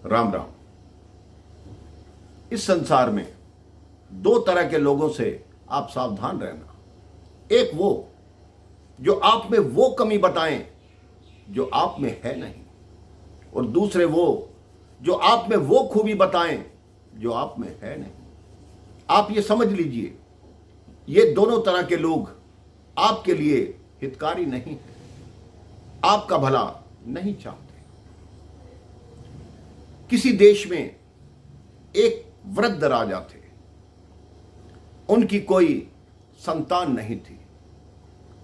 राम राम। इस संसार में दो तरह के लोगों से आप सावधान रहना। एक वो जो आप में वो कमी बताएं जो आप में है नहीं, और दूसरे वो जो आप में वो खूबी बताएं जो आप में है नहीं। आप ये समझ लीजिए, ये दोनों तरह के लोग आपके लिए हितकारी नहीं है, आपका भला नहीं चाहते। किसी देश में एक वृद्ध राजा थे। उनकी कोई संतान नहीं थी।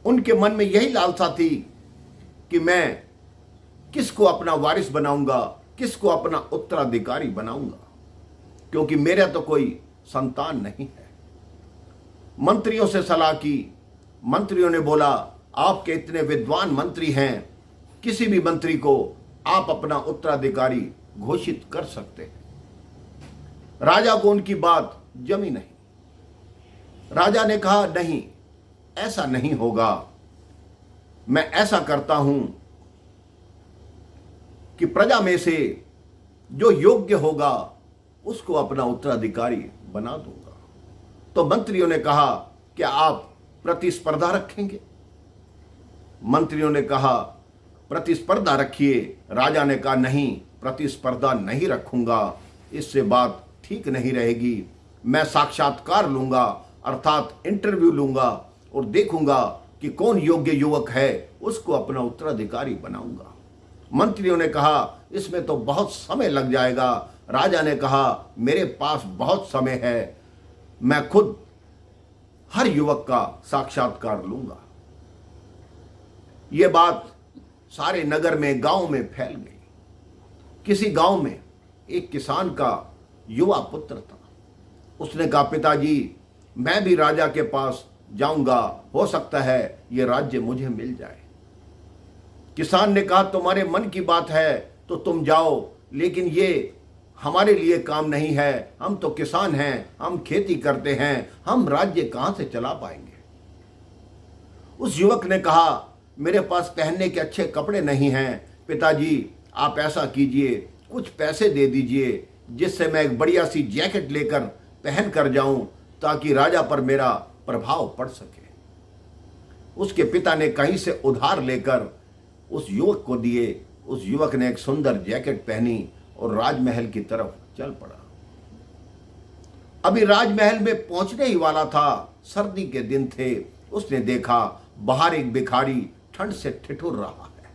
उनके मन में यही लालसा थी कि मैं किसको अपना वारिस बनाऊंगा, किसको अपना उत्तराधिकारी बनाऊंगा, क्योंकि मेरा तो कोई संतान नहीं है। मंत्रियों से सलाह की। मंत्रियों ने बोला, आपके इतने विद्वान मंत्री हैं, किसी भी मंत्री को आप अपना उत्तराधिकारी घोषित कर सकते हैं। राजा को उनकी बात जमी नहीं। राजा ने कहा, नहीं, ऐसा नहीं होगा। मैं ऐसा करता हूं कि प्रजा में से जो योग्य होगा उसको अपना उत्तराधिकारी बना दूंगा। तो मंत्रियों ने कहा, क्या आप प्रतिस्पर्धा रखेंगे? मंत्रियों ने कहा, प्रतिस्पर्धा रखिए। राजा ने कहा, नहीं, प्रतिस्पर्धा नहीं रखूंगा, इससे बात ठीक नहीं रहेगी। मैं साक्षात्कार लूंगा, अर्थात इंटरव्यू लूंगा और देखूंगा कि कौन योग्य युवक है, उसको अपना उत्तराधिकारी बनाऊंगा। मंत्रियों ने कहा, इसमें तो बहुत समय लग जाएगा। राजा ने कहा, मेरे पास बहुत समय है, मैं खुद हर युवक का साक्षात्कार लूंगा। यह बात सारे नगर में, गांव में फैल गई। किसी गांव में एक किसान का युवा पुत्र था। उसने कहा, पिताजी, मैं भी राजा के पास जाऊंगा, हो सकता है यह राज्य मुझे मिल जाए। किसान ने कहा, तुम्हारे मन की बात है तो तुम जाओ, लेकिन ये हमारे लिए काम नहीं है। हम तो किसान हैं, हम खेती करते हैं, हम राज्य कहां से चला पाएंगे। उस युवक ने कहा, मेरे पास पहनने के अच्छे कपड़े नहीं हैं। पिताजी, आप ऐसा कीजिए, कुछ पैसे दे दीजिए, जिससे मैं एक बढ़िया सी जैकेट लेकर पहन कर जाऊं, ताकि राजा पर मेरा प्रभाव पड़ सके। उसके पिता ने कहीं से उधार लेकर उस युवक को दिए। उस युवक ने एक सुंदर जैकेट पहनी और राजमहल की तरफ चल पड़ा। अभी राजमहल में पहुंचने ही वाला था, सर्दी के दिन थे। उसने देखा बाहर एक भिखारी ठंड से ठिठुर रहा है।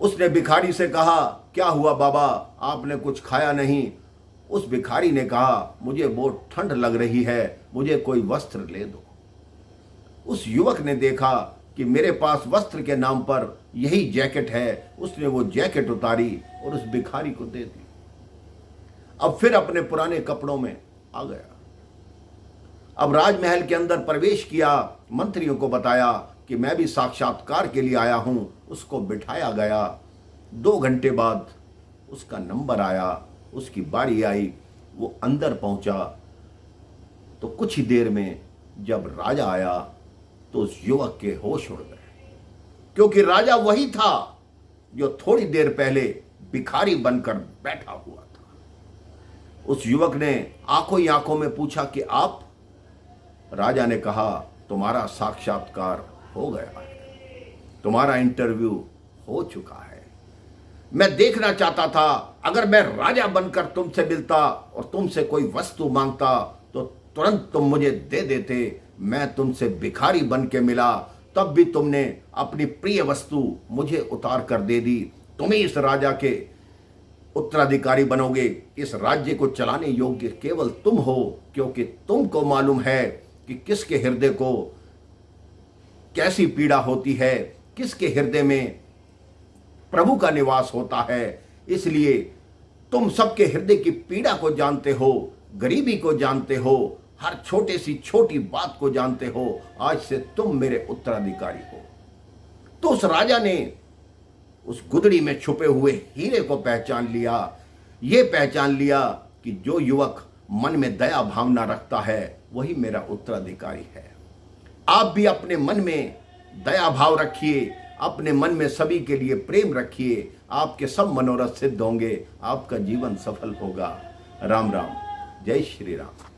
उसने भिखारी से कहा, क्या हुआ बाबा, आपने कुछ खाया नहीं? उस भिखारी ने कहा, मुझे बहुत ठंड लग रही है, मुझे कोई वस्त्र ले दो। उस युवक ने देखा कि मेरे पास वस्त्र के नाम पर यही जैकेट है। उसने वो जैकेट उतारी और उस भिखारी को दे दी। अब फिर अपने पुराने कपड़ों में आ गया। अब राजमहल के अंदर प्रवेश किया। मंत्रियों को बताया कि मैं भी साक्षात्कार के लिए आया हूं। उसको बिठाया गया। 2 घंटे बाद उसका नंबर आया, उसकी बारी आई। वो अंदर पहुंचा तो कुछ ही देर में जब राजा आया तो उस युवक के होश उड़ गए, क्योंकि राजा वही था जो थोड़ी देर पहले भिखारी बनकर बैठा हुआ था। उस युवक ने आंखों ही आंखों में पूछा कि आप? राजा ने कहा, तुम्हारा साक्षात्कार हो गया है, तुम्हारा इंटरव्यू हो चुका है। मैं देखना चाहता था, अगर मैं राजा बनकर तुमसे मिलता और तुमसे कोई वस्तु मांगता तो तुरंत तुम मुझे दे देते। मैं तुमसे भिखारी बन के मिला, तब भी तुमने अपनी प्रिय वस्तु मुझे उतार कर दे दी। तुम ही इस राजा के उत्तराधिकारी बनोगे। इस राज्य को चलाने योग्य केवल तुम हो, क्योंकि तुमको मालूम है कि किसके हृदय को कैसी पीड़ा होती है, किसके हृदय में प्रभु का निवास होता है। इसलिए तुम सबके हृदय की पीड़ा को जानते हो, गरीबी को जानते हो, हर छोटे सी छोटी बात को जानते हो। आज से तुम मेरे उत्तराधिकारी हो। तो उस राजा ने उस गुदड़ी में छुपे हुए हीरे को पहचान लिया। ये पहचान लिया कि जो युवक मन में दया भावना रखता है वही मेरा उत्तराधिकारी है। आप भी अपने मन में दया भाव रखिए, अपने मन में सभी के लिए प्रेम रखिए, आपके सब मनोरथ सिद्ध होंगे, आपका जीवन सफल होगा। राम राम, जय श्री राम।